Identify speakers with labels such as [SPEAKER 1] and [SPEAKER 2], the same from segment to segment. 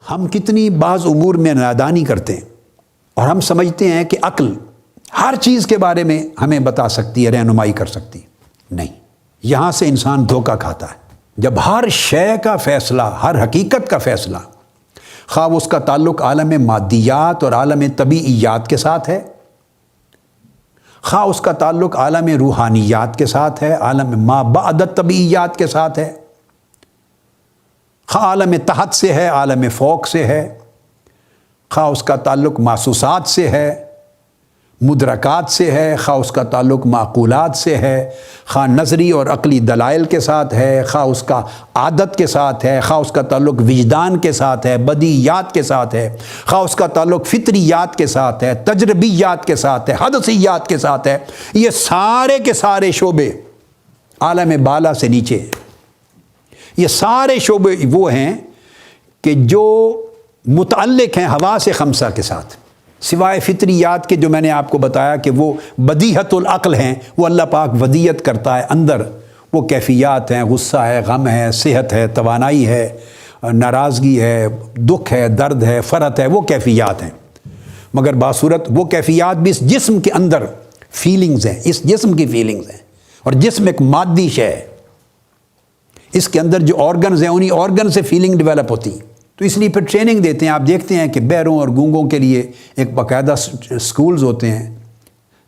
[SPEAKER 1] ہم کتنی بعض امور میں نادانی کرتے ہیں اور ہم سمجھتے ہیں کہ عقل ہر چیز کے بارے میں ہمیں بتا سکتی ہے، رہنمائی کر سکتی ہے۔ نہیں، یہاں سے انسان دھوکہ کھاتا ہے۔ جب ہر شے کا فیصلہ، ہر حقیقت کا فیصلہ، خواہ اس کا تعلق عالم مادیات اور عالم طبیعیات کے ساتھ ہے، خواہ اس کا تعلق عالم روحانیات کے ساتھ ہے، عالم ما بعد طبیعیات کے ساتھ ہے، خواہ عالم تحت سے ہے، عالم فوق سے ہے، خواہ اس کا تعلق محسوسات سے ہے، مدرکات سے ہے، خواہ اس کا تعلق معقولات سے ہے، خواہ نظری اور عقلی دلائل کے ساتھ ہے، خواہ اس کا عادت کے ساتھ ہے، خواہ اس کا تعلق وجدان کے ساتھ ہے، بدیہیات کے ساتھ ہے، خواہ اس کا تعلق فطریات کے ساتھ ہے، تجربیات کے ساتھ ہے، حدثیات کے ساتھ ہے۔ یہ سارے کے سارے شعبے عالم بالا سے نیچے ہیں۔ یہ سارے شعبے وہ ہیں کہ جو متعلق ہیں حواس خمسہ کے ساتھ، سوائے فطریات کے جو میں نے آپ کو بتایا کہ وہ بدیہت العقل ہیں، وہ اللہ پاک ودیت کرتا ہے اندر، وہ کیفیات ہیں، غصہ ہے، غم ہے، صحت ہے، توانائی ہے، ناراضگی ہے، دکھ ہے، درد ہے، فرحت ہے، وہ کیفیات ہیں۔ مگر باصورت وہ کیفیات بھی اس جسم کے اندر فیلنگز ہیں، اس جسم کی فیلنگز ہیں، اور جسم ایک مادی شے ہے، اس کے اندر جو آرگنز ہیں انہی آرگن سے فیلنگ ڈیولپ ہوتی ہیں۔ تو اس لیے پھر ٹریننگ دیتے ہیں۔ آپ دیکھتے ہیں کہ بہروں اور گونگوں کے لیے ایک باقاعدہ سکولز ہوتے ہیں،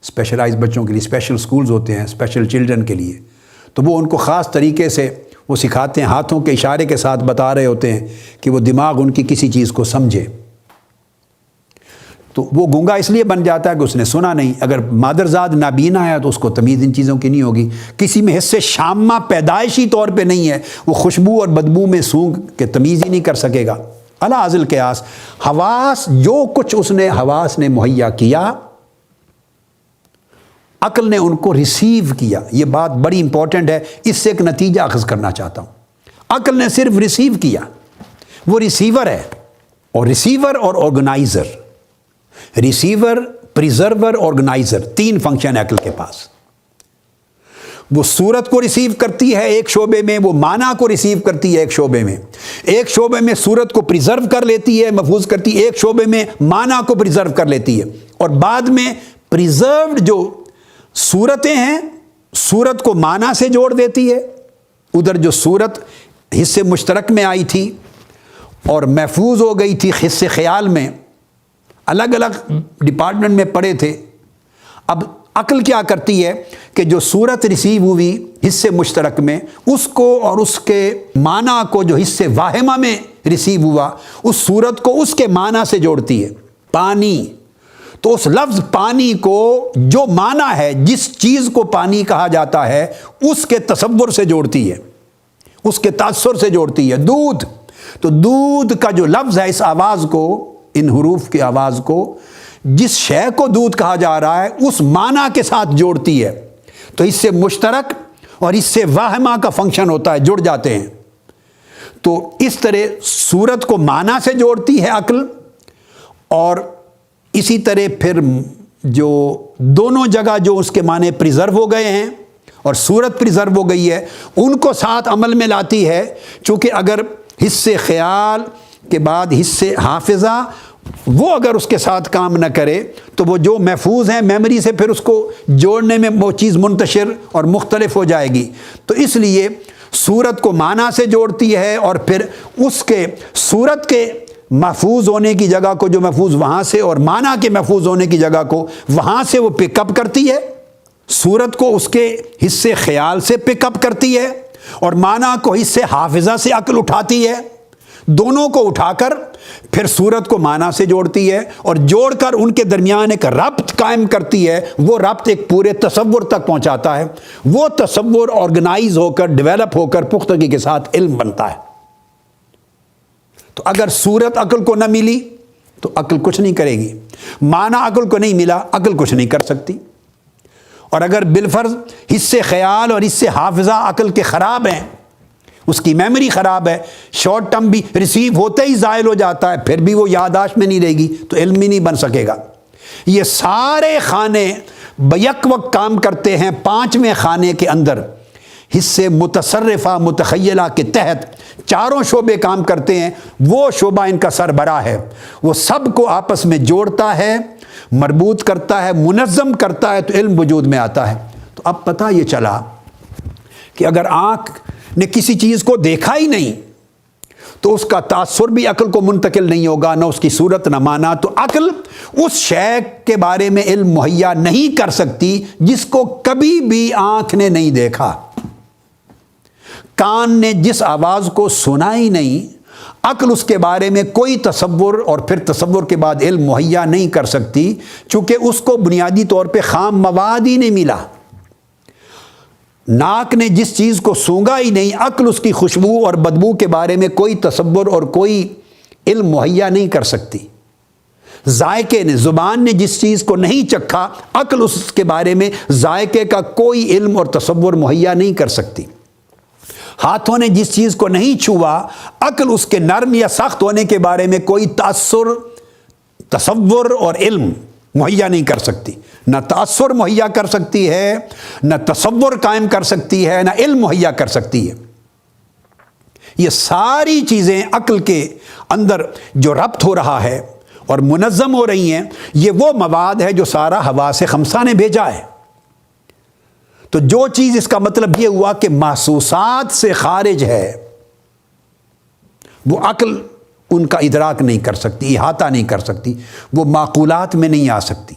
[SPEAKER 1] اسپیشلائز بچوں کے لیے اسپیشل سکولز ہوتے ہیں، اسپیشل چلڈرن کے لیے۔ تو وہ ان کو خاص طریقے سے وہ سکھاتے ہیں، ہاتھوں کے اشارے کے ساتھ بتا رہے ہوتے ہیں کہ وہ دماغ ان کی کسی چیز کو سمجھے۔ تو وہ گونگا اس لیے بن جاتا ہے کہ اس نے سنا نہیں۔ اگر مادرزاد نابینا ہے تو اس کو تمیز ان چیزوں کی نہیں ہوگی۔ کسی میں حصے شامہ پیدائشی طور پہ نہیں ہے، وہ خوشبو اور بدبو میں سونگھ کے تمیز ہی نہیں کر سکے گا۔ علی ازل قیاس، حواس جو کچھ اس نے حواس نے مہیا کیا، عقل نے ان کو ریسیو کیا۔ یہ بات بڑی امپورٹنٹ ہے، اس سے ایک نتیجہ اخذ کرنا چاہتا ہوں۔ عقل نے صرف ریسیو کیا، وہ ریسیور ہے، اور ریسیور اور آرگنائزر، ریسیور، پریزرور، آرگنائزر، تین فنکشن ہے عقل کے پاس۔ وہ صورت کو ریسیو کرتی ہے ایک شعبے میں، وہ معنی کو ریسیو کرتی ہے ایک شعبے میں، ایک شعبے میں صورت کو پریزرو کر لیتی ہے، محفوظ کرتی ہے، ایک شعبے میں معنی کو پریزرو کر لیتی ہے، اور بعد میں پریزروڈ جو صورتیں ہیں، صورت کو معنی سے جوڑ دیتی ہے۔ ادھر جو صورت حصے مشترک میں آئی تھی اور محفوظ ہو گئی تھی حصے خیال میں، الگ الگ ڈپارٹمنٹ میں پڑے تھے۔ اب عقل کیا کرتی ہے کہ جو صورت ریسیو ہوئی حصے مشترک میں، اس کو اور اس کے معنی کو جو حصے واہمہ میں ریسیو ہوا، اس صورت کو اس کے معنی سے جوڑتی ہے۔ پانی، تو اس لفظ پانی کو جو معنی ہے، جس چیز کو پانی کہا جاتا ہے، اس کے تصور سے جوڑتی ہے، اس کے تاثر سے جوڑتی ہے۔ دودھ، تو دودھ کا جو لفظ ہے، اس آواز کو، ان حروف کی آواز کو، جس شے کو دودھ کہا جا رہا ہے اس معنی کے ساتھ جوڑتی ہے۔ تو اس سے مشترک اور اس سے واہمہ کا فنکشن ہوتا ہے، جڑ جاتے ہیں۔ تو اس طرح صورت کو معنی سے جوڑتی ہے عقل، اور اسی طرح پھر جو دونوں جگہ جو اس کے معنی پریزرو ہو گئے ہیں اور صورت پریزرو ہو گئی ہے، ان کو ساتھ عمل میں لاتی ہے۔ چونکہ اگر حصے خیال کے بعد حصے حافظہ وہ اگر اس کے ساتھ کام نہ کرے تو وہ جو محفوظ ہیں میموری سے، پھر اس کو جوڑنے میں وہ چیز منتشر اور مختلف ہو جائے گی۔ تو اس لیے صورت کو معنی سے جوڑتی ہے، اور پھر اس کے صورت کے محفوظ ہونے کی جگہ کو جو محفوظ وہاں سے، اور معنی کے محفوظ ہونے کی جگہ کو وہاں سے وہ پک اپ کرتی ہے۔ صورت کو اس کے حصے خیال سے پک اپ کرتی ہے، اور معنی کو حصے حافظہ سے عقل اٹھاتی ہے۔ دونوں کو اٹھا کر پھر صورت کو معنی سے جوڑتی ہے، اور جوڑ کر ان کے درمیان ایک ربط قائم کرتی ہے۔ وہ ربط ایک پورے تصور تک پہنچاتا ہے۔ وہ تصور آرگنائز ہو کر، ڈیولپ ہو کر پختگی کے ساتھ علم بنتا ہے۔ تو اگر صورت عقل کو نہ ملی تو عقل کچھ نہیں کرے گی، معنی عقل کو نہیں ملا، عقل کچھ نہیں کر سکتی۔ اور اگر بالفرض حصے خیال اور حصے حافظہ عقل کے خراب ہیں، اس کی میموری خراب ہے، شارٹ ٹرم بھی ریسیو ہوتے ہی زائل ہو جاتا ہے، پھر بھی وہ یادداشت میں نہیں رہے گی، تو علم ہی نہیں بن سکے گا۔ یہ سارے خانے بیک وقت کام کرتے ہیں۔ پانچویں خانے کے اندر حصے متصرفہ متخیلہ کے تحت چاروں شعبے کام کرتے ہیں، وہ شعبہ ان کا سربراہ ہے، وہ سب کو آپس میں جوڑتا ہے، مربوط کرتا ہے، منظم کرتا ہے، تو علم وجود میں آتا ہے۔ تو اب پتہ یہ چلا کہ اگر آنکھ نے کسی چیز کو دیکھا ہی نہیں تو اس کا تاثر بھی عقل کو منتقل نہیں ہوگا، نہ اس کی صورت نہ معنی، تو عقل اس شے کے بارے میں علم مہیا نہیں کر سکتی جس کو کبھی بھی آنکھ نے نہیں دیکھا۔ کان نے جس آواز کو سنا ہی نہیں، عقل اس کے بارے میں کوئی تصور اور پھر تصور کے بعد علم مہیا نہیں کر سکتی، چونکہ اس کو بنیادی طور پہ خام مواد ہی نہیں ملا۔ ناک نے جس چیز کو سونگا ہی نہیں، عقل اس کی خوشبو اور بدبو کے بارے میں کوئی تصور اور کوئی علم مہیا نہیں کر سکتی۔ ذائقے نے، زبان نے جس چیز کو نہیں چکھا، عقل اس کے بارے میں ذائقے کا کوئی علم اور تصور مہیا نہیں کر سکتی۔ ہاتھوں نے جس چیز کو نہیں چھوا، عقل اس کے نرم یا سخت ہونے کے بارے میں کوئی تاثر، تصور اور علم مہیا نہیں کر سکتی۔ نہ تاثر مہیا کر سکتی ہے، نہ تصور قائم کر سکتی ہے، نہ علم مہیا کر سکتی ہے۔ یہ ساری چیزیں عقل کے اندر جو ربط ہو رہا ہے اور منظم ہو رہی ہیں، یہ وہ مواد ہے جو سارا حواس خمسہ نے بھیجا ہے۔ تو جو چیز، اس کا مطلب یہ ہوا کہ محسوسات سے خارج ہے، وہ عقل ان کا ادراک نہیں کر سکتی، احاطہ نہیں کر سکتی، وہ معقولات میں نہیں آ سکتی۔